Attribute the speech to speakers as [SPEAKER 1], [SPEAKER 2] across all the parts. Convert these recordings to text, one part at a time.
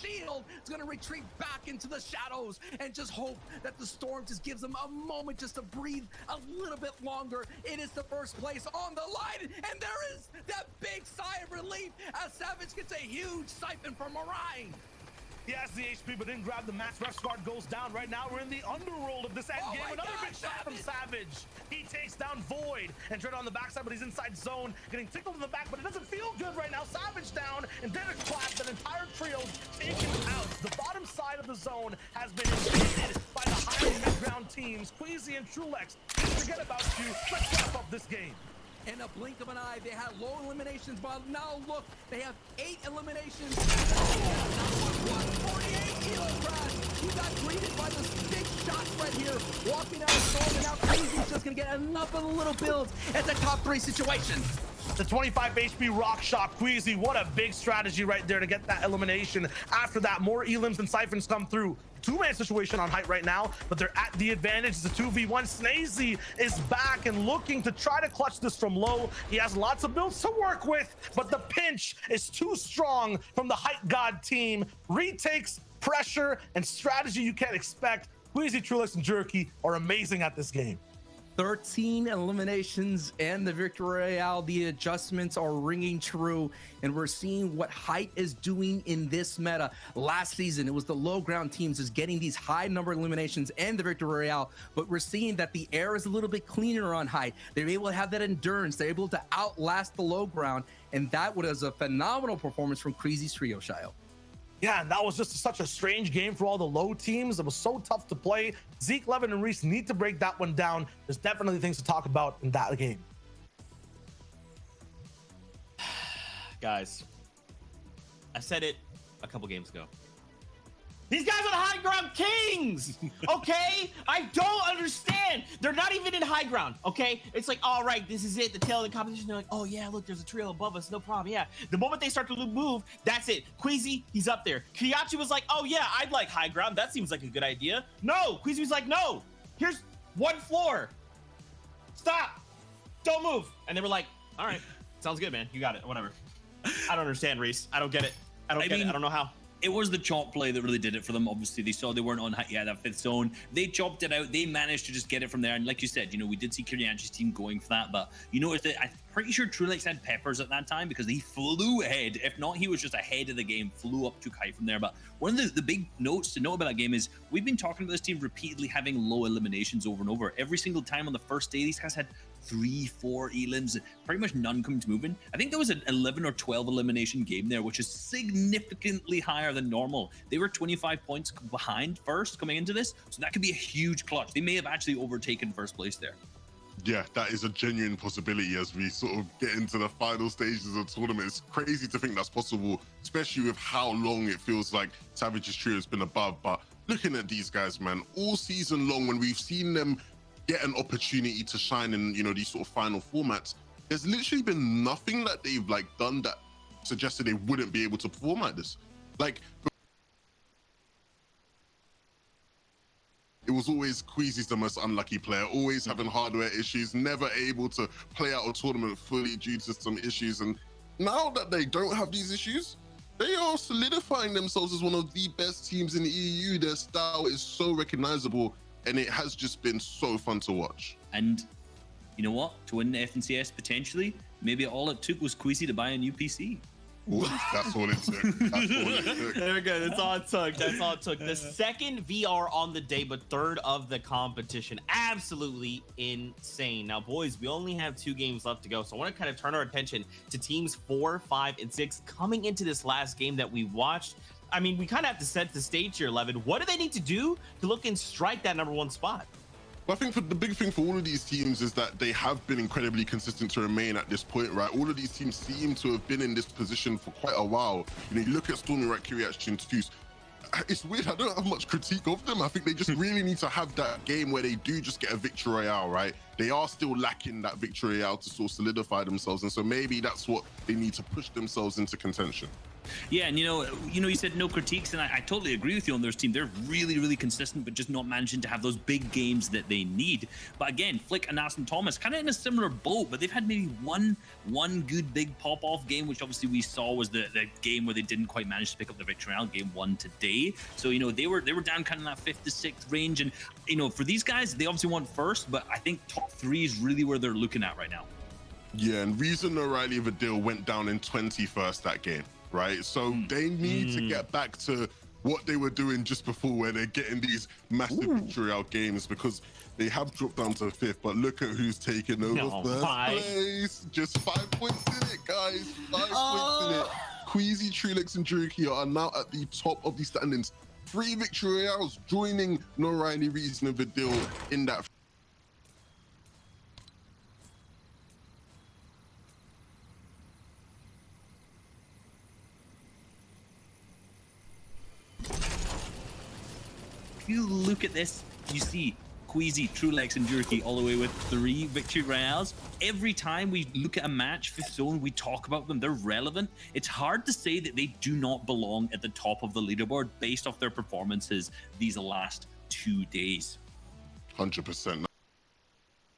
[SPEAKER 1] shield is going to retreat back into the shadows and just hope that the storm just gives them a moment just to breathe a little bit longer. It is the first place on the line, and there is that big sigh of relief as Savage gets a huge siphon from Orion.
[SPEAKER 2] He has the HP, but didn't grab the max. Ref guard goes down. Right now, we're in the underworld of this end game. Another big shot from Savage. He takes down Void and Dread on the backside, but he's inside zone, getting tickled in the back, but it doesn't feel good right now. Savage down, and Derek clapped. That entire trio taken out. The bottom side of the zone has been invaded by the high mid-ground teams. Queasy and Trulex, forget about you. Let's wrap up this game.
[SPEAKER 1] In a blink of an eye, they had low eliminations, but now look, they have 8 eliminations. 148 Elo Crash. He got greeted by this big shot right here, walking out of storm, and now Queasy's just gonna get enough of the little builds at the top 3 situation.
[SPEAKER 2] The 25 HP rock shot. Queasy, what a big strategy right there to get that elimination. After that, more elims and siphons come through. 2-man situation on height right now, but they're at the advantage. It's a 2v1. Snazy is back and looking to try to clutch this from low. He has lots of builds to work with, but the pinch is too strong from the height god team. Retakes, pressure, and strategy you can't expect. Queasy, Trulex, and Jerky are amazing at this game.
[SPEAKER 1] 13 eliminations and the victory royale. The adjustments are ringing true, and we're seeing what height is doing in this meta. Last season, it was the low ground teams is getting these high number of eliminations and the victory royale, but we're seeing that the air is a little bit cleaner on height. They're able to have that endurance. They're able to outlast the low ground, and that was a phenomenal performance from Queasy's trio, Shio.
[SPEAKER 2] Yeah, and that was just such a strange game for all the low teams. It was so tough to play. Zeke, Levin, and Reese need to break that one down. There's definitely things to talk about in that game.
[SPEAKER 3] Guys, I said it a couple games ago. These guys are the high ground kings, okay? I don't understand. They're not even in high ground, okay? It's like, all right, this is it, the tail of the competition. They're like, oh yeah, look, there's a trail above us, no problem, yeah. The moment they start to move, that's it. Queasy, he's up there. Kiyachi was like, oh yeah, I'd like high ground. That seems like a good idea. No, Queasy was like, no, here's one floor. Stop, don't move. And they were like, all right, sounds good, man. You got it, whatever. I don't understand, Reese. I don't get it. I don't get it. I don't know how.
[SPEAKER 4] It was the chop play that really did it for them. Obviously, they saw they weren't on yet that 5th zone. They chopped it out. They managed to just get it from there. And like you said, you know, we did see Kirianchi's team going for that, but you noticed that I'm pretty sure Trulex had peppers at that time because he flew ahead. If not, he was just ahead of the game, flew up, took height from there. But one of the big notes to know about that game is we've been talking about this team repeatedly having low eliminations over and over. Every single time on the first day, these guys had 3-4 elims, pretty much none coming to moving. I think there was an 11 or 12 elimination game there, which is significantly higher than normal. They were 25 points behind first coming into this, so that could be a huge clutch. They may have actually overtaken first place there.
[SPEAKER 5] Yeah, that is a genuine possibility as we sort of get into the final stages of the tournament. It's crazy to think that's possible, especially with how long it feels like Savage's trio has been above. But looking at these guys, man, all season long, when we've seen them get an opportunity to shine in, you know, these sort of final formats, there's literally been nothing that they've like done that suggested they wouldn't be able to perform like this. Like, it was always Queasy's the most unlucky player, always having hardware issues, never able to play out a tournament fully due to some issues. And now that they don't have these issues, they are solidifying themselves as one of the best teams in the EU. Their style is so recognizable, and it has just been so fun to watch.
[SPEAKER 4] And you know what? To win the FNCS potentially, maybe all it took was Queasy to buy a new PC.
[SPEAKER 5] Ooh, that's all it took. That's all it took.
[SPEAKER 3] There we go. That's all it took. That's all it took. The second VR on the day, but third of the competition. Absolutely insane. Now, boys, we only have 2 games left to go, so I want to kind of turn our attention to teams 4, 5, and 6 coming into this last game that we watched. I mean, we kind of have to set the stage here, Levin. What do they need to do to look and strike that #1 spot?
[SPEAKER 5] Well, I think the big thing for all of these teams is that they have been incredibly consistent to remain at this point, right? All of these teams seem to have been in this position for quite a while. You know, you look at Stormy, right, Kiriachi, and Tooth. It's weird, I don't have much critique of them. I think they just really need to have that game where they do just get a victory royale, right? They are still lacking that victory royale to sort of solidify themselves. And so maybe that's what they need to push themselves into contention.
[SPEAKER 4] Yeah, and you said no critiques, and I totally agree with you on their team. They're really, really consistent, but just not managing to have those big games that they need. But again, Flick and Aston Thomas kind of in a similar boat, but they've had maybe one good big pop-off game, which obviously we saw was the game where they didn't quite manage to pick up the victory out, game 1 today. So they were down kind of in that 5th to 6th range, and for these guys, they obviously want first, but I think top 3 is really where they're looking at right now.
[SPEAKER 5] Yeah, and reason O'Reilly Vidal went down in 21st that game, right? So they need to get back to what they were doing just before, where they're getting these massive victory out games, because they have dropped down to 5th, but look at who's taking over first place. Just 5 points in it, guys. 5 points in it. Queasy, Trulix, and Druki are now at the top of the standings. 3 victory royales, joining O'Reilly, Reason, and Vidal in that.
[SPEAKER 4] If you look at this, you see Queasy, Trulex, and Jerky all the way with 3 victory royales. Every time we look at a match, 5th zone, we talk about them. They're relevant. It's hard to say that they do not belong at the top of the leaderboard based off their performances these last 2 days.
[SPEAKER 5] 100%.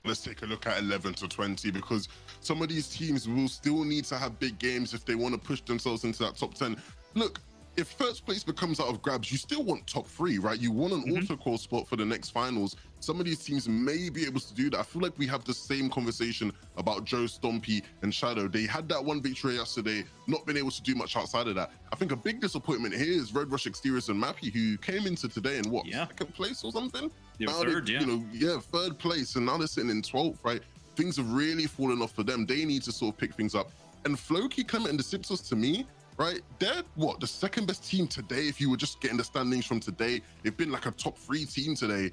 [SPEAKER 5] Let's take a look at 11 to 20, because some of these teams will still need to have big games if they want to push themselves into that top 10. Look, if first place becomes out of grabs, you still want top 3, right? You want an auto-call spot for the next finals. Some of these teams may be able to do that. I feel like we have the same conversation about Joe, Stompy, and Shadow. They had that 1 victory yesterday, not been able to do much outside of that. I think a big disappointment here is Red Rush Exteriors and Mappy, who came into today in what, 2nd place or something?
[SPEAKER 4] They were 3rd, yeah.
[SPEAKER 5] 3rd place, and now they're sitting in 12th, right? Things have really fallen off for them. They need to sort of pick things up. And Floki, Clement, and the Sipsos, to me, right, they're what, the 2nd best team today. If you were just getting the standings from today, they've been like a top 3 team today,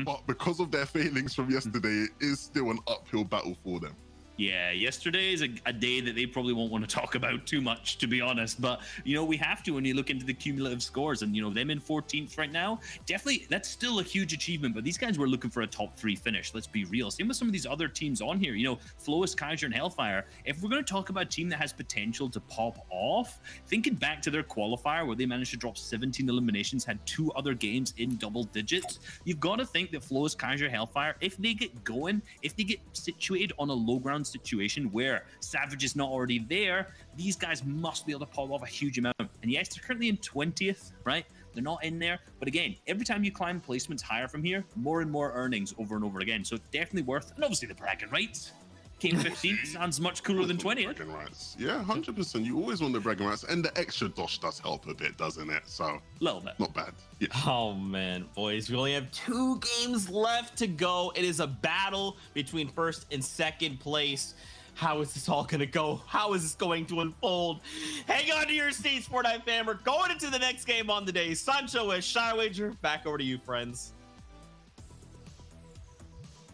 [SPEAKER 5] but because of their failings from yesterday, it is still an uphill battle for them.
[SPEAKER 4] Yeah, yesterday is a day that they probably won't want to talk about too much, to be honest. But, we have to when you look into the cumulative scores, and, them in 14th right now, definitely, that's still a huge achievement. But these guys were looking for a top 3 finish. Let's be real. Same with some of these other teams on here, Flois, Kaiser, and Hellfire. If we're going to talk about a team that has potential to pop off, thinking back to their qualifier where they managed to drop 17 eliminations, had 2 other games in double digits, you've got to think that Flois, Kaiser, Hellfire, if they get going, if they get situated on a low ground situation where Savage is not already there, these guys must be able to pop off a huge amount. And yes, they're currently in 20th, right? They're not in there, but again, every time you climb placements higher from here, more and more earnings over and over again. So it's definitely worth, and obviously the bragging rights. Came 15th sounds much cooler than 20th.
[SPEAKER 5] Bragging rights. Yeah, 100%. You always want the bragging rights, and the extra dosh does help a bit, doesn't it? So
[SPEAKER 4] a little bit.
[SPEAKER 5] Not bad. Yeah.
[SPEAKER 3] Oh man, boys, we only have 2 games left to go. It is a battle between 1st and 2nd place. How is this all going to go? How is this going to unfold? Hang on to your seats, Fortnite fam. We're going into the next game on the day. Sancho with Shy Wager. Back over to you, friends.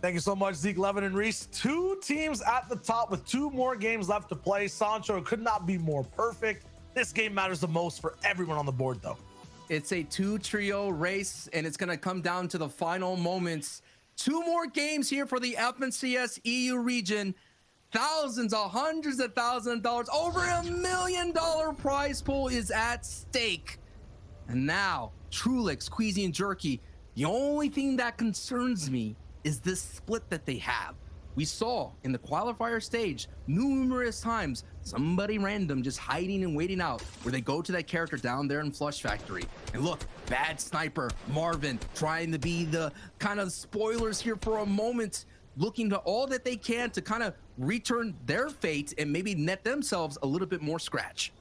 [SPEAKER 2] Thank you so much, Zeke, Levin, and Reese. 2 teams at the top with 2 more games left to play. Sancho could not be more perfect. This game matters the most for everyone on the board, though.
[SPEAKER 1] It's a 2-trio race, and it's going to come down to the final moments. 2 more games here for the FNCS EU region. Thousands, hundreds of thousands of dollars, over $1 million prize pool is at stake. And now, Trulix, Queasy, and Jerky, the only thing that concerns me is this split that they have. We saw in the qualifier stage numerous times somebody random just hiding and waiting out, where they go to that character down there in Flush Factory. And look, bad sniper Marvin trying to be the kind of spoilers here for a moment, looking to all that they can to kind of return their fate and maybe net themselves a little bit more scratch.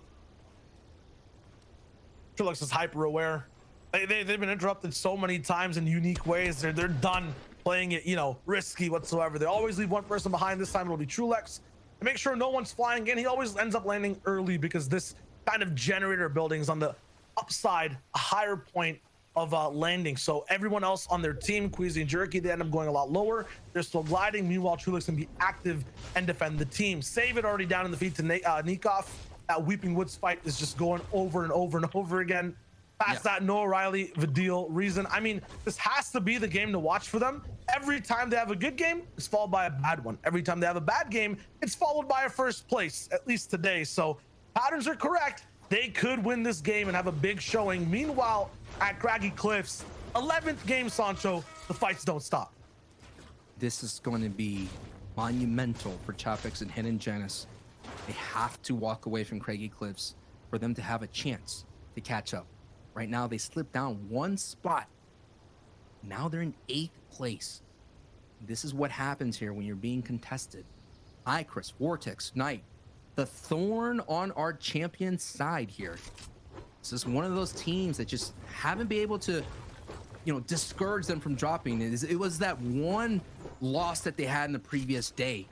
[SPEAKER 2] Trulix is hyper aware. They've been interrupted so many times in unique ways. They're done playing it, risky whatsoever. They always leave one person behind. This time it'll be Trulix. And make sure no one's flying in. He always ends up landing early because this kind of generator building is on the upside, a higher point of landing. So everyone else on their team, Queasy and Jerky, they end up going a lot lower. They're still gliding. Meanwhile, Trulix can be active and defend the team. Save it already down in the feed to Nikov. That Weeping Woods fight is just going over and over and over again. Past that, no O'Reilly, Vidal, Reason. I mean, this has to be the game to watch for them. Every time they have a good game, it's followed by a bad one. Every time they have a bad game, it's followed by a 1st place, at least today. So patterns are correct. they could win this game and have a big showing. Meanwhile, at Craggy Cliffs, 11th game, Sancho, the fights don't stop.
[SPEAKER 1] This is going to be monumental for Chapix and Hen and Janice. They have to walk away from Craggy Cliffs for them to have a chance to catch up. Right now, they slipped down one spot. Now they're in 8th place. This is what happens here when you're being contested. Chris, Vortex, Knight, the thorn on our champion side here. This is one of those teams that just haven't been able to, discourage them from dropping. It was that one loss that they had in the previous day.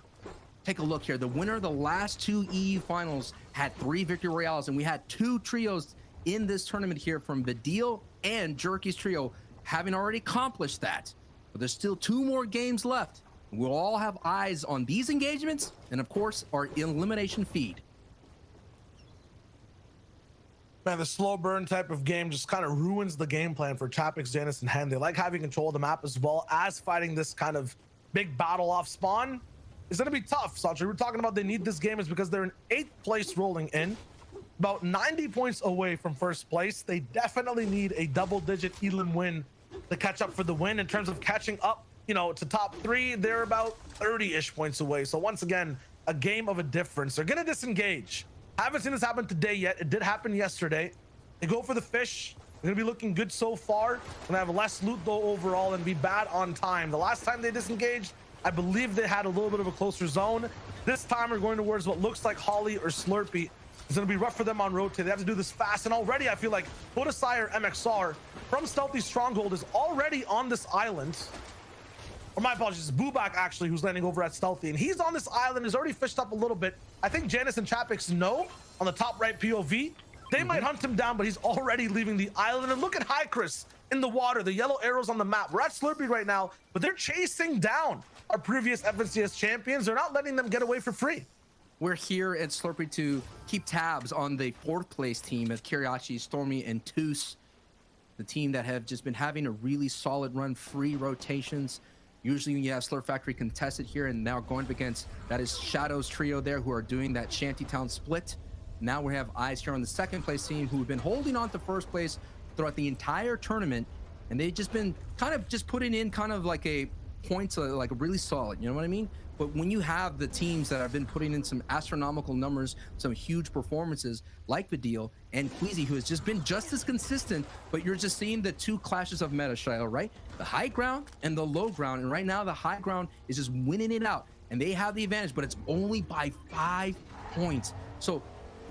[SPEAKER 1] Take a look here. The winner of the last 2 EU finals had 3 victory royales, and we had 2 trios in this tournament here from Vidil and Jerky's trio having already accomplished that. But there's still 2 more games left. We'll all have eyes on these engagements and, of course, our elimination feed.
[SPEAKER 2] Man, the slow burn type of game just kind of ruins the game plan for Chapix, Janice, and Hen. They like having control of the map as well as fighting this kind of big battle off spawn. It's going to be tough, Sancho. We're talking about they need this game is because they're in 8th place rolling in, about 90 points away from 1st place. They definitely need a double-digit elim win to catch up for the win. In terms of catching up, to top 3, they're about 30-ish points away. So once again, a game of a difference. They're going to disengage. Haven't seen this happen today yet. It did happen yesterday. They go for the fish. They're going to be looking good so far. Going to have less loot, though, overall, and be bad on time. The last time they disengaged, I believe they had a little bit of a closer zone. This time, we're going towards what looks like Holly or Slurpee. It's going to be rough for them on rotate. They have to do this fast. And already, I feel like Podesai or MXR from Stealthy Stronghold is already on this island. Or my apologies, Bubak actually, who's landing over at Stealthy. And he's on this island, is already fished up a little bit. I think Janice and Chapix know on the top right POV. They might hunt him down, but he's already leaving the island. And look at Chris in the water, the yellow arrows on the map. We're at Slurpee right now, but they're chasing down our previous FNCS champions. They're not letting them get away for free.
[SPEAKER 1] We're here at Slurpee to keep tabs on the 4th place team of Kiriachi, Stormy, and Toos. The team that have just been having a really solid run, free rotations. Usually when you have Slurp Factory contested here and now going up against, that is Shadow's trio there who are doing that Shantytown split. Now we have eyes here on the 2nd place team who have been holding on to 1st place throughout the entire tournament. And they've just been kind of just putting in kind of like a points, like really solid, you know what I mean? But when you have the teams that have been putting in some astronomical numbers, some huge performances like Vidil and Queasy, who has just been just as consistent, but you're just seeing the 2 clashes of meta, Shiloh, right? The high ground and the low ground. And right now the high ground is just winning it out and they have the advantage, but it's only by 5 points. So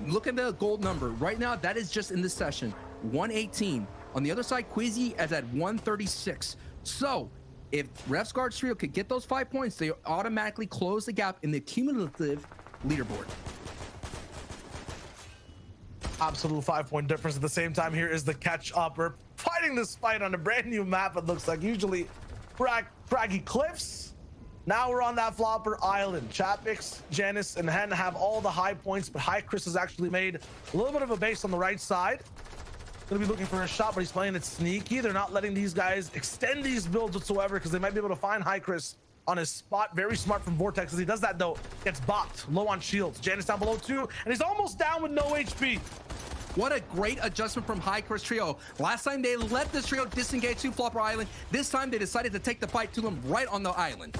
[SPEAKER 1] look at the gold number right now. That is just in this session, 118. On the other side, Queasy is at 136. So if Refsguard's trio could get those 5 points, they automatically close the gap in the cumulative leaderboard.
[SPEAKER 2] Absolute 5-point difference. At the same time, here is the catch up. We're fighting this fight on a brand new map. It looks like usually Craggy Cliffs. Now we're on that Flopper Island. Chapix, Janice, and Hen have all the high points, but Chris has actually made a little bit of a base on the right side. Gonna be looking for a shot, but he's playing it sneaky. They're not letting these guys extend these builds whatsoever because they might be able to find Chris on his spot. Very smart from Vortex. As he does that, though, gets bopped. Low on shields. Janice down below too, and he's almost down with no HP.
[SPEAKER 1] What a great adjustment from Chris trio. Last time they let this trio disengage to Flopper Island. This time they decided to take the fight to them right on the island.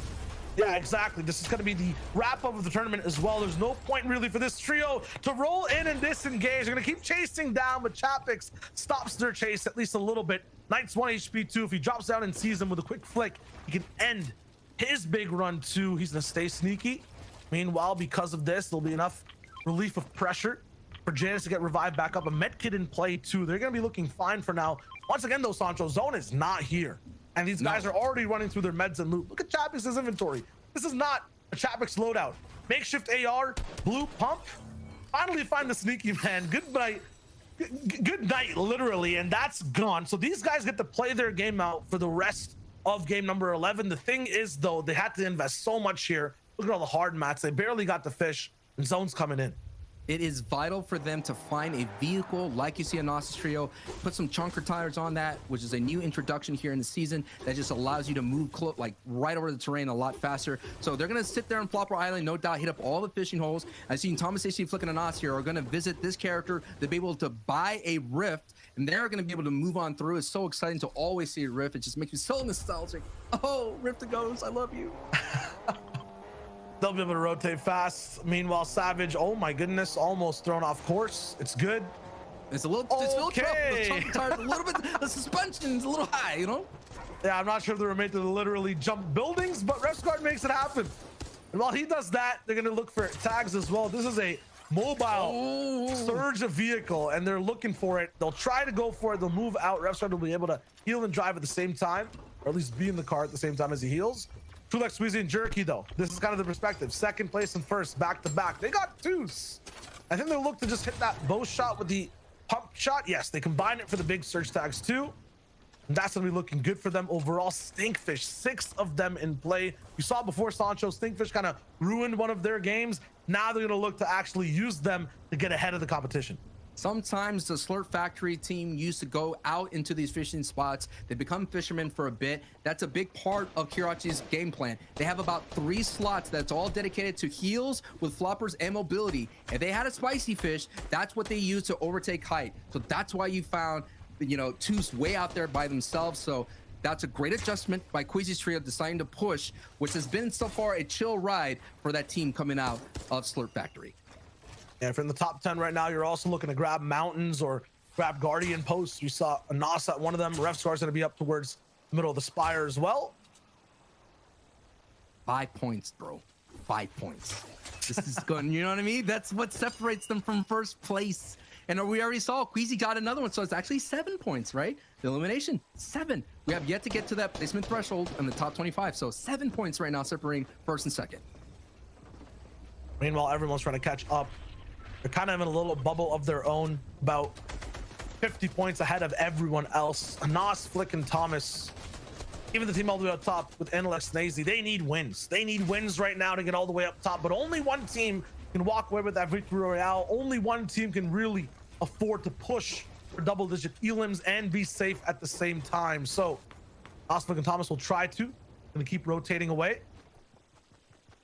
[SPEAKER 2] Yeah, exactly. This is going to be the wrap-up of the tournament as well. There's no point really for this trio to roll in and disengage. They're going to keep chasing down, but Chapix stops their chase at least a little bit. Knight's 1 HP too. If he drops down and sees him with a quick flick, he can end his big run too. He's going to stay sneaky. Meanwhile, because of this, there'll be enough relief of pressure for Janice to get revived back up. A medkit in play too. They're going to be looking fine for now. Once again, though, Sancho, zone is not here. And these guys are already running through their meds and loot. Look at Chapix's inventory. This is not a Chapix loadout. Makeshift AR, blue pump. Finally find the sneaky man. Good night. Good night, literally. And that's gone. So these guys get to play their game out for the rest of game number 11. The thing is, though, they had to invest so much here. Look at all the hard mats. They barely got the fish, and zone's coming in.
[SPEAKER 1] It is vital for them to find a vehicle like you see in Nos trio, put some chunker tires on that, which is a new introduction here in the season that just allows you to move like right over the terrain a lot faster. So they're going to sit there on Flopper Island, no doubt, hit up all the fishing holes. I've seen Thomas AC Flick and Nos here are going to visit this character to be able to buy a rift, and they're going to be able to move on through. It's so exciting to always see a rift. It just makes me so nostalgic. Oh, Rift to Ghost, I love you.
[SPEAKER 2] They'll be able to rotate fast. Meanwhile, Savage, oh my goodness, almost thrown off course. It's good.
[SPEAKER 1] It's a little, it's a little tough. The chunker tires a little bit, the suspension's a little high, you know?
[SPEAKER 2] Yeah, I'm not sure if they were made to literally jump buildings, but Refsguard makes it happen. And while he does that, they're going to look for tags as well. This is a mobile surge vehicle, and they're looking for it. They'll try to go for it. They'll move out. Refsguard will be able to heal and drive at the same time, or at least be in the car at the same time as he heals. Tulek, Squeezy, and Jerky, though. This is kind of the perspective. Second place and first, back to back. They got twos. I think they'll look to just hit that bow shot with the pump shot. Yes, they combine it for the big surge tags too. And that's gonna be looking good for them overall. Stinkfish, 6 of them in play. You saw before Sancho, Stinkfish kind of ruined one of their games. Now they're gonna look to actually use them to get ahead of the competition.
[SPEAKER 1] Sometimes the Slurp Factory team used to go out into these fishing spots. They become fishermen for a bit. That's a big part of Kirachi's game plan. They have about 3 slots that's all dedicated to heals with floppers and mobility. If they had a spicy fish, that's what they use to overtake height. So that's why you found, you know, Two's way out there by themselves. So that's a great adjustment by Queasy's trio deciding to push, which has been so far a chill ride for that team coming out of Slurp Factory.
[SPEAKER 2] And from the top 10 right now, you're also looking to grab mountains or grab guardian posts. We saw a Nos at one of them. Refsguard's going to be up towards the middle of the spire as well.
[SPEAKER 1] 5 points, bro. 5 points. This is going, you know what I mean? That's what separates them from first place. And we already saw Queasy got another one, so it's actually 7 points, right? The elimination, 7. We have yet to get to that placement threshold in the top 25, so 7 points right now separating first and second.
[SPEAKER 2] Meanwhile, everyone's trying to catch up. They're kind of in a little bubble of their own, about 50 points ahead of everyone else. Nos, Flick, and Thomas, even the team all the way up top with Alex Nazy, they need wins. They need wins right now to get all the way up top, but only one team can walk away with that victory royale. Only one team can really afford to push for double-digit elims and be safe at the same time. So Nos, Flick, and Thomas will try to. Gonna keep rotating away.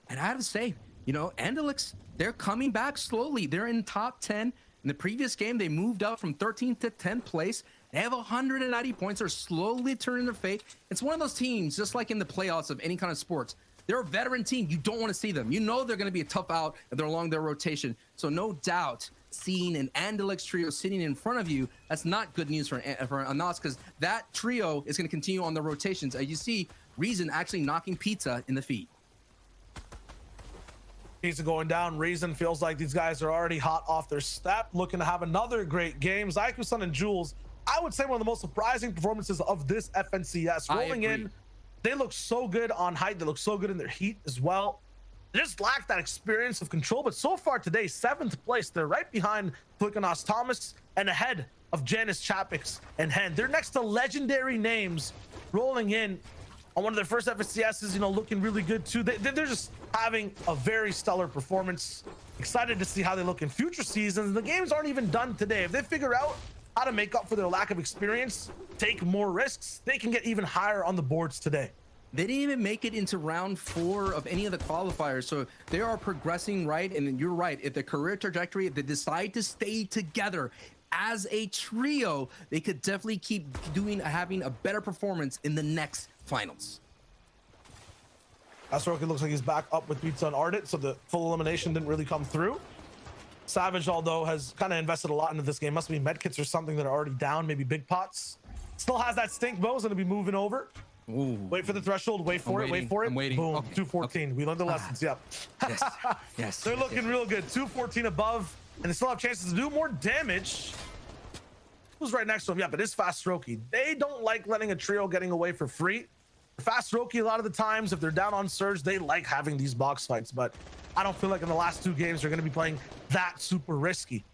[SPEAKER 1] And I have to say, you know, Andalix, they're coming back slowly. They're in top 10. In the previous game, they moved up from 13th to 10th place. They have 190 points. They're slowly turning their fate. It's one of those teams, just like in the playoffs of any kind of sports. They're a veteran team. You don't want to see them. You know they're going to be a tough out if they're along their rotation. So no doubt, seeing an Andalix trio sitting in front of you, that's not good news for Anas, because that trio is going to continue on the rotations. As you see, Reason actually knocking Pizza in the feet.
[SPEAKER 2] Pizza going down. Reason feels like these guys are already hot off their step, looking to have another great game. Zyku-san and Jules, I would say one of the most surprising performances of this FNCS. Rolling in, they look so good on height. They look so good in their heat as well. They just lack that experience of control, but so far today, 7th place. They're right behind Flickanos Thomas and ahead of Janice Chapix and Hen. They're next to legendary names rolling in on one of their first FNCSs, you know, looking really good too. They're just having a very stellar performance. Excited to see how they look in future seasons. The games aren't even done today. If they figure out how to make up for their lack of experience, take more risks, they can get even higher on the boards today.
[SPEAKER 1] They didn't even make it into round 4 of any of the qualifiers, so they are progressing right. And you're right, if the career trajectory, if they decide to stay together as a trio, they could definitely keep having a better performance in the next finals.
[SPEAKER 2] Astroki looks like he's back up with Pizza and Ardit, so the full elimination didn't really come through. Savage, although, has kind of invested a lot into this game. Must be medkits or something that are already down, maybe big pots. Still has that stink bow, is going to be moving over.
[SPEAKER 1] Ooh.
[SPEAKER 2] Wait for the threshold, wait for it, wait for it.
[SPEAKER 1] I'm waiting.
[SPEAKER 2] Boom,
[SPEAKER 1] Okay.
[SPEAKER 2] 214. We learned the lessons, yep.
[SPEAKER 1] Yes, yes.
[SPEAKER 2] They're looking real good. 214 above, and they still have chances to do more damage. Who's right next to him? Yeah, but it's Fast Roki. They don't like letting a trio getting away for free. Fast Roki, a lot of the times, if they're down on Surge, they like having these box fights, but I don't feel like in the last 2 games they're going to be playing that super risky.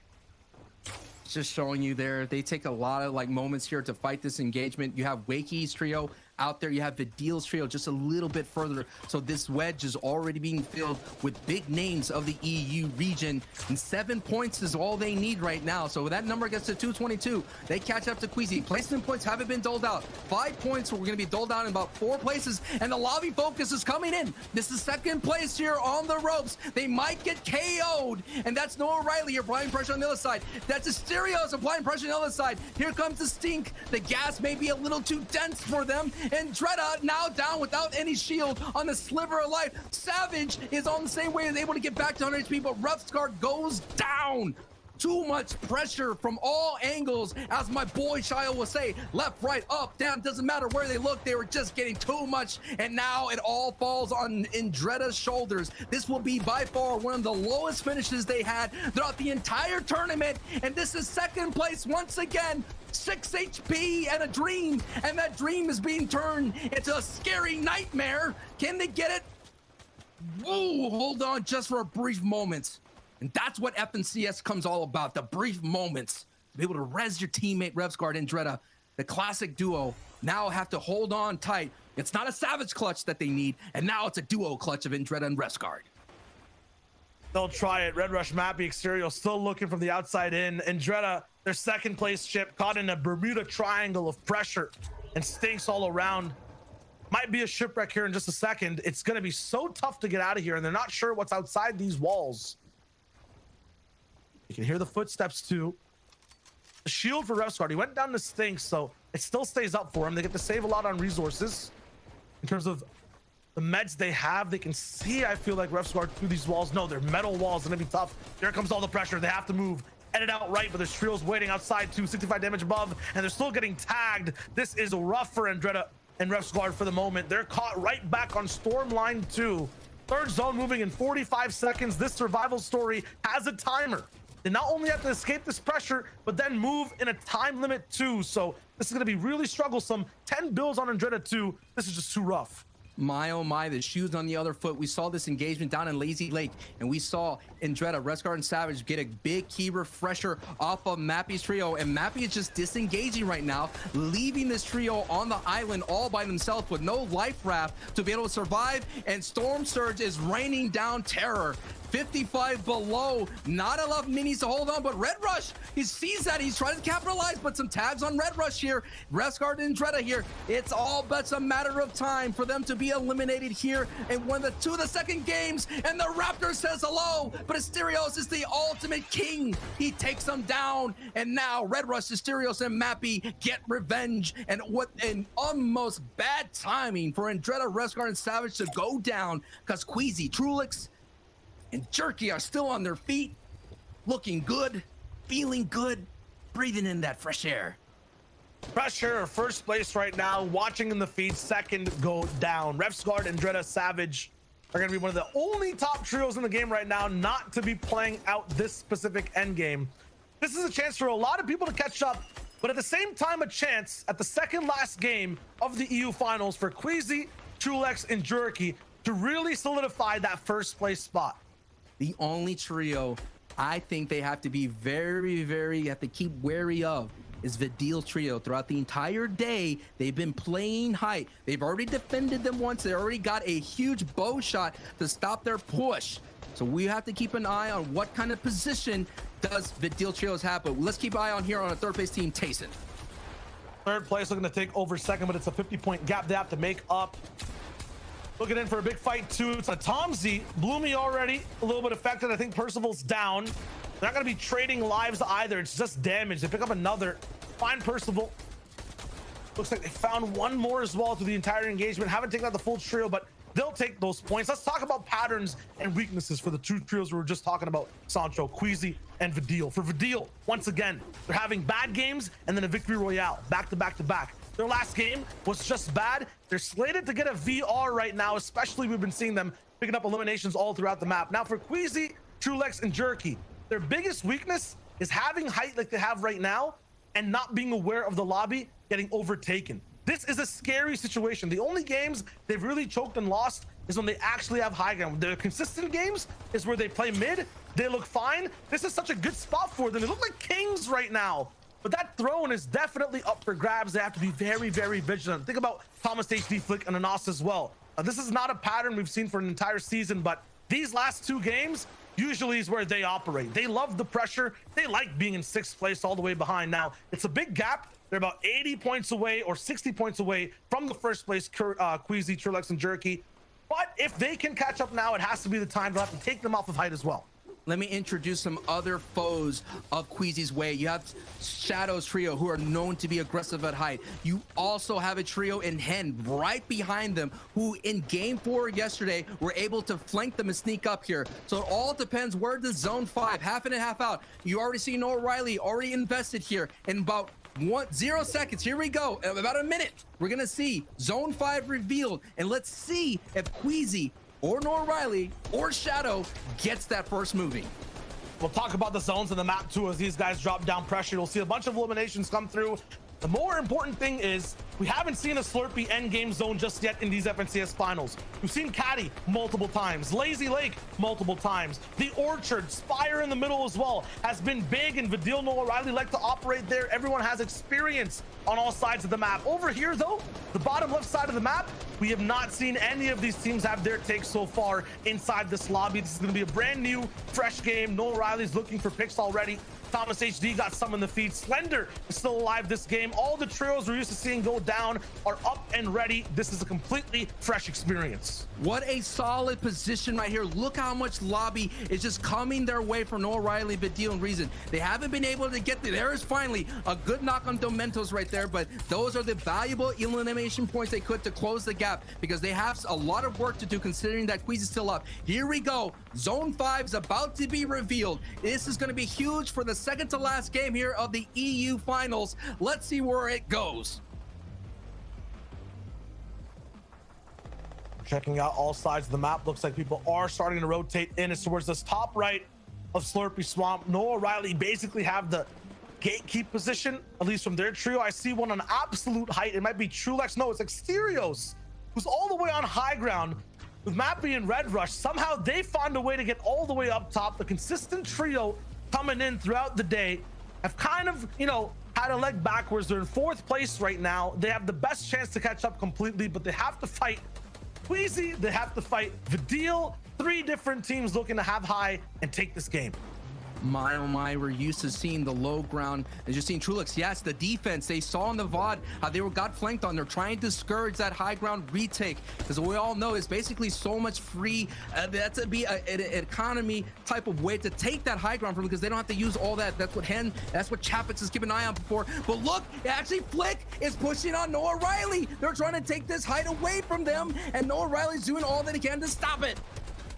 [SPEAKER 1] Just showing you there, they take a lot of like moments here to fight this engagement. You have Wakey's trio Out there, you have Vidil's trio just a little bit further. So this wedge is already being filled with big names of the EU region. And 7 points is all they need right now. So that number gets to 222. They catch up to Queasy. Placement points haven't been doled out. 5 points we're going to be doled out in about 4 places. And the lobby focus is coming in. This is second place here on the ropes. They might get KO'd. And that's Noah Riley applying pressure on the other side. That's Asterios applying pressure on the other side. Here comes the stink. The gas may be a little too dense for them. And Dreda now down without any shield on the sliver of life. Savage is on the same way, is able to get back to 100 HP, but Roughscar goes down. Too much pressure from all angles, as my boy Shio will say. Left, right, up, down, doesn't matter where they look, they were just getting too much, and now it all falls on Indreda's shoulders. This will be by far one of the lowest finishes they had throughout the entire tournament, and this is second place once again. 6 HP and a dream, and that dream is being turned into a scary nightmare. Can they get it? Whoa, hold on just for a brief moment. And that's what FNCS comes all about, the brief moments. To be able to res your teammate Revsguard and Dreda, the classic duo, now have to hold on tight. It's not a Savage clutch that they need, and now it's a duo clutch of Indreda and Revsguard.
[SPEAKER 2] They'll try it. Red Rush Mappy Exterior still looking from the outside in. Indreda, their second place chip, caught in a Bermuda triangle of pressure and stinks all around. Might be a shipwreck here in just a second. It's going to be so tough to get out of here, and they're not sure what's outside these walls. You can hear the footsteps too. The shield for Revsguard, he went down to stink, so it still stays up for him. They get to save a lot on resources. In terms of the meds they have, they can see, I feel like, Revsguard through these walls. No, they're metal walls, gonna be tough. Here comes all the pressure. They have to move. Edit out right, but there's trios waiting outside too. 65 damage above, and they're still getting tagged. This is rough for Indreda and Revsguard for the moment. They're caught right back on storm line 2. Third zone moving in 45 seconds. This survival story has a timer. They not only have to escape this pressure, but then move in a time limit too. So this is going to be really strugglesome. 10 bills on Indreda too. This is just too rough.
[SPEAKER 1] My oh my, the shoes on the other foot. We saw this engagement down in Lazy Lake, and we saw Indreda, Revsguard, and Savage get a big key refresher off of Mappy's trio, and Mappy is just disengaging right now, leaving this trio on the island all by themselves with no life raft to be able to survive, and Storm Surge is raining down terror. 55 below, not enough minis to hold on, but Red Rush, he sees that, he's trying to capitalize, but some tags on Red Rush here. Revsguard and Dreda here. It's all but a matter of time for them to be eliminated here in one of the second games, and the Raptor says hello, but Asterios is the ultimate king. He takes them down, and now Red Rush, Asterios, and Mappy get revenge, and what an almost bad timing for Indreda, Revsguard, and Savage to go down, because Queasy, Trulix, and Jerky are still on their feet, looking good, feeling good, breathing in that fresh air.
[SPEAKER 2] Fresh air, first place right now, watching in the feed, second go down. Revsguard and Dreda Savage are going to be one of the only top trios in the game right now not to be playing out this specific end game. This is a chance for a lot of people to catch up, but at the same time, a chance at the second last game of the EU finals for Queasy, Trulex, and Jerky to really solidify that first place spot.
[SPEAKER 1] The only trio I think they have to be very, have to keep wary of is Vidil's trio. Throughout the entire day, they've been playing height. They've already defended them once. They already got a huge bow shot to stop their push. So we have to keep an eye on what kind of position does Vidil trios have. But let's keep an eye on here on a third base team, Tayson.
[SPEAKER 2] Third place looking to take over second, but it's a 50-point gap they have to make up. Looking in for a big fight too. It's a Tomzy. Bloomy already a little bit affected. I think Percival's down. They're not going to be trading lives either. It's just damage. They pick up another. Find Percival. Looks like they found one more as well through the entire engagement. Haven't taken out the full trio, but they'll take those points. Let's talk about patterns and weaknesses for the two trios we were just talking about. Sancho, Queasy, and Vidil. For Vidil, once again, they're having bad games and then a victory royale. Back to back to back. Their last game was just bad. They're slated to get a VR right now, especially we've been seeing them picking up eliminations all throughout the map. Now for Queasy, Trulex, and Jerky, their biggest weakness is having height like they have right now and not being aware of the lobby getting overtaken. This is a scary situation. The only games they've really choked and lost is when they actually have high ground. Their consistent games is where they play mid, they look fine. This is such a good spot for them. They look like kings right now. but that throne is definitely up for grabs. They have to be very, very vigilant. Think about Thomas HD, Flick, and Anas as well. This is not a pattern we've seen for an entire season, but these last 2 games usually is where they operate. They love the pressure. They like being in 6th place all the way behind. Now, it's a big gap. They're about 80 points away or 60 points away from the 1st place, Queasy, Trillex, and Jerky. But if they can catch up now, it has to be the time to have to take them off of height as well.
[SPEAKER 1] Let me introduce some other foes of Queasy's way. You have Shadow's trio, who are known to be aggressive at height. You also have a trio in Hen right behind them, who in game 4 yesterday were able to flank them and sneak up here. So it all depends where the zone 5, half in and half out. You already see Noah Riley already invested here in about 0 seconds. Here we go. About a minute. We're going to see zone 5 revealed. And let's see if Queasy or Noah Riley or Shadow gets that first movie.
[SPEAKER 2] We'll talk about the zones in the map too as these guys drop down pressure. You'll see a bunch of eliminations come through. The more important thing is we haven't seen a Slurpee endgame zone just yet in these FNCS finals. We've seen Caddy multiple times, Lazy Lake multiple times. The Orchard, Spire in the middle as well has been big, and Vidil, Noah Riley like to operate there. Everyone has experience on all sides of the map. Over here though, the bottom left side of the map, we have not seen any of these teams have their takes so far inside this lobby. This is going to be a brand new, fresh game. Noah Riley's looking for picks already. Thomas HD got some in the feed. Slender is still alive this game. All the trios we're used to seeing go down are up and ready. This is a completely fresh experience.
[SPEAKER 1] What a solid position right here. Look how much lobby is just coming their way from Noah Riley, Vidil, and Reason. They haven't been able to get there. There is finally a good knock on Domentos right there, but those are the valuable elimination points they could to close the gap, because they have a lot of work to do considering that Queasy is still up. Here we go. Zone 5 is about to be revealed. This is going to be huge for the second to last game here of the EU finals. Let's see where it goes.
[SPEAKER 2] Checking out all sides of the map. Looks like people are starting to rotate in. It's towards this top right of Slurpee Swamp. Noah Riley basically have the gatekeep position, at least from their trio. I see one on absolute height. It might be Trulex. No, it's Exterios, who's all the way on high ground with Mappy and Red Rush. Somehow they find a way to get all the way up top. The consistent trio coming in throughout the day have kind of, you know, had a leg backwards. They're in 4th place right now. They have the best chance to catch up completely, but they have to fight Queasy, they have to fight Vidil. 3 different teams looking to have high and take this game.
[SPEAKER 1] My oh my, we're used to seeing the low ground and just seeing Trulix. Yes, the defense they saw in the VOD how they got flanked on. They're trying to discourage that high ground retake, because we all know it's basically so much free. That's to be an economy type of way to take that high ground from, because they don't have to use all that. That's what Chapitz is keeping an eye on for. But look, actually Flick is pushing on Noah Riley. They're trying to take this height away from them, and Noah Riley's doing all that he can to stop it.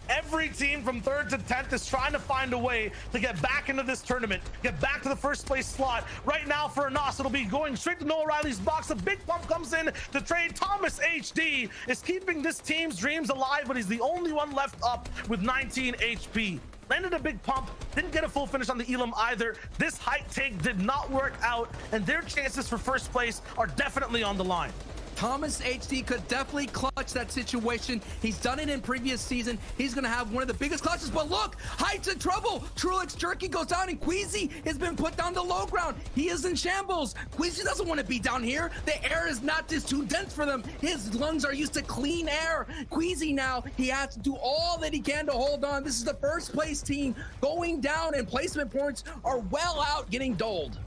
[SPEAKER 2] Every team from 3rd to 10th is trying to find a way to get back into this tournament, get back to the 1st place slot. Right now for Anas, it'll be going straight to Noah Riley's box. A big pump comes in to trade. Thomas HD is keeping this team's dreams alive, but he's the only one left up with 19 HP. Landed a big pump, didn't get a full finish on the Elam either. This height take did not work out, and their chances for 1st place are definitely on the line.
[SPEAKER 1] Thomas HD could definitely clutch that situation. He's done it in previous season. He's going to have one of the biggest clutches. But look, Height's in trouble. Trulix Jerky goes down, and Queasy has been put down to low ground. He is in shambles. Queasy doesn't want to be down here. The air is not just too dense for them. His lungs are used to clean air. Queasy now, he has to do all that he can to hold on. This is the 1st place team going down, and placement points are well out getting doled.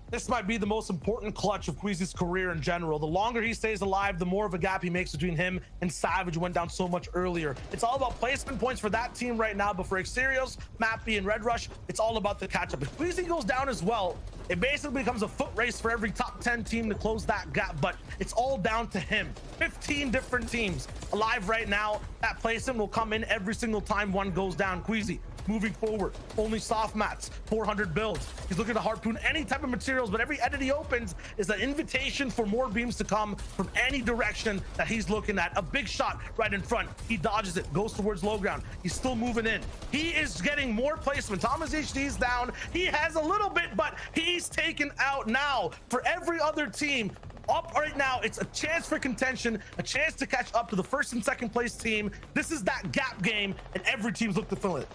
[SPEAKER 2] This might be the most important clutch of Queasy's career in general. The longer he stays alive, the more of a gap he makes between him and Savage, who went down so much earlier. It's all about placement points for that team right now, but for Exterios, Mappy, and Red Rush, it's all about the catch-up. If Queasy goes down as well, it basically becomes a foot race for every top 10 team to close that gap, but it's all down to him. 15 different teams alive right now. That placement will come in every single time one goes down. Queasy moving forward, only soft mats, 400 builds. He's looking to harpoon any type of materials, but every edit he opens is an invitation for more beams to come from any direction that he's looking at. A big shot right in front. He dodges it, goes towards low ground. He's still moving in. He is getting more placement. Thomas HD's down. He has a little bit, but he's taken out now. For every other team up right now, it's a chance for contention, a chance to catch up to the 1st and 2nd place team. This is that gap game, and every team's looking to fill it.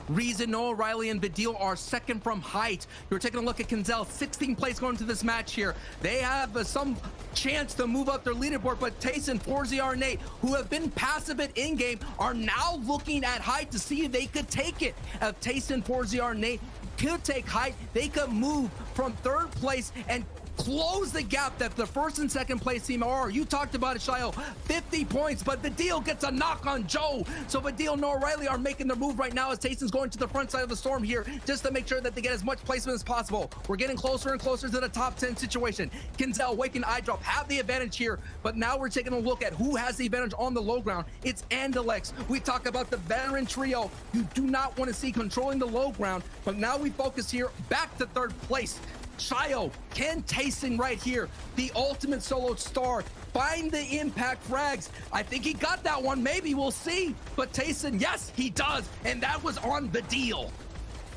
[SPEAKER 1] Reason, Noah Riley, and Badil are second from height. You're taking a look at Kinzel, 16th place going into this match here. They have some chance to move up their leaderboard, but Tayson, ForZR, Nate, who have been passive at in-game, are now looking at height to see if they could take it. If Tayson, ForZR, Nate could take height, they could move from third place and close the gap that the first and second place team are. You talked about it, Shio, 50 points, but Badil gets a knock on Joe. So Badil and Noah Riley are making their move right now as Tayson's going to the front side of the storm here just to make sure that they get as much placement as possible. We're getting closer and closer to the top 10 situation. Kinzel, Wake, and iDrop have the advantage here, but now we're taking a look at who has the advantage on the low ground. It's Andalex. We talk about the veteran trio you do not want to see controlling the low ground, but now we focus here back to third place. Shio, Ken Tayson right here, the ultimate solo star, find the impact frags. I think he got that one, maybe, we'll see. But Tayson, yes, he does, and that was on the deal.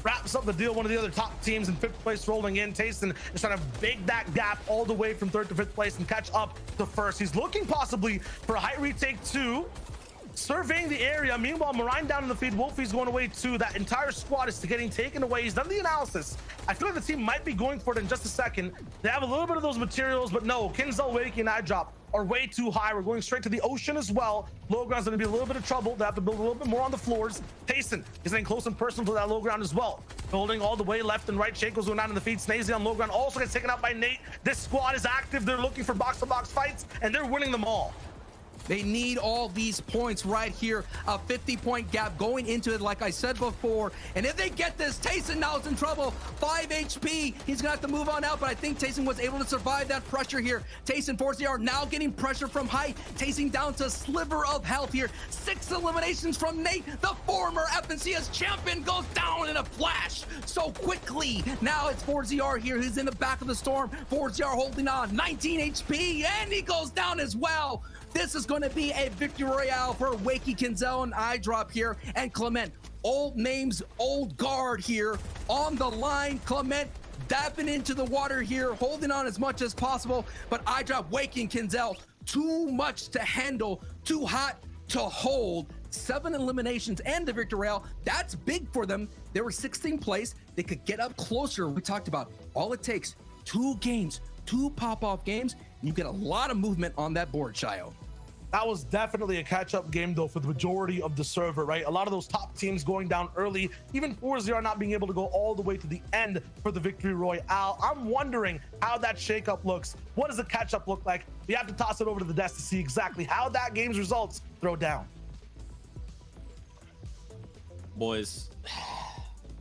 [SPEAKER 2] Wraps up the deal. One of the other top teams in 5th place rolling in. Tayson is trying to big that gap all the way from 3rd to 5th place and catch up to 1st. He's looking possibly for a height retake 2. Surveying the area. Meanwhile, Marine down in the feed. Wolfie's going away too. That entire squad is getting taken away. He's done the analysis. I feel like the team might be going for it in just a second. They have a little bit of those materials, but no. Kinzel, Wake, and iDrop are way too high. We're going straight to the ocean as well. Low ground's going to be a little bit of trouble. They have to build a little bit more on the floors. Tayson is getting close and personal to that low ground as well. Building all the way left and right. Shaco's going down in the feed. Snazy on low ground also gets taken out by Nate. This squad is active. They're looking for box-to-box fights, and they're winning them all.
[SPEAKER 1] They need all these points right here. A 50-point gap going into it, like I said before. And if they get this, Tayson now is in trouble. 5 HP. He's gonna have to move on out, but I think Tayson was able to survive that pressure here. Tayson, ForZR now getting pressure from height. Tayson down to a sliver of health here. 6 eliminations from Nate. The former FNCS champion goes down in a flash so quickly. Now it's ForZR here. He's in the back of the storm. ForZR holding on. 19 HP, and he goes down as well. This is going to be a victory royale for Wakey, Kinzel, and iDrop here. And Clement, old names, old guard here on the line. Clement dapping into the water here, holding on as much as possible. But iDrop, Wakey, and Kinzel, too much to handle, too hot to hold. 7 eliminations and the victory royale. That's big for them. They were 16th place. They could get up closer. We talked about all it takes, 2 games, 2 pop-off games. You get a lot of movement on that board, Shio.
[SPEAKER 2] That was definitely a catch-up game, though, for the majority of the server, right? A lot of those top teams going down early, even ForZR not being able to go all the way to the end for the victory royale. I'm wondering how that shakeup looks. What does the catch-up look like? We have to toss it over to the desk to see exactly how that game's results throw down.
[SPEAKER 3] Boys,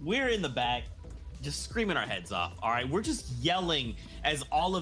[SPEAKER 3] we're in the back just screaming our heads off. All right, we're just yelling as all of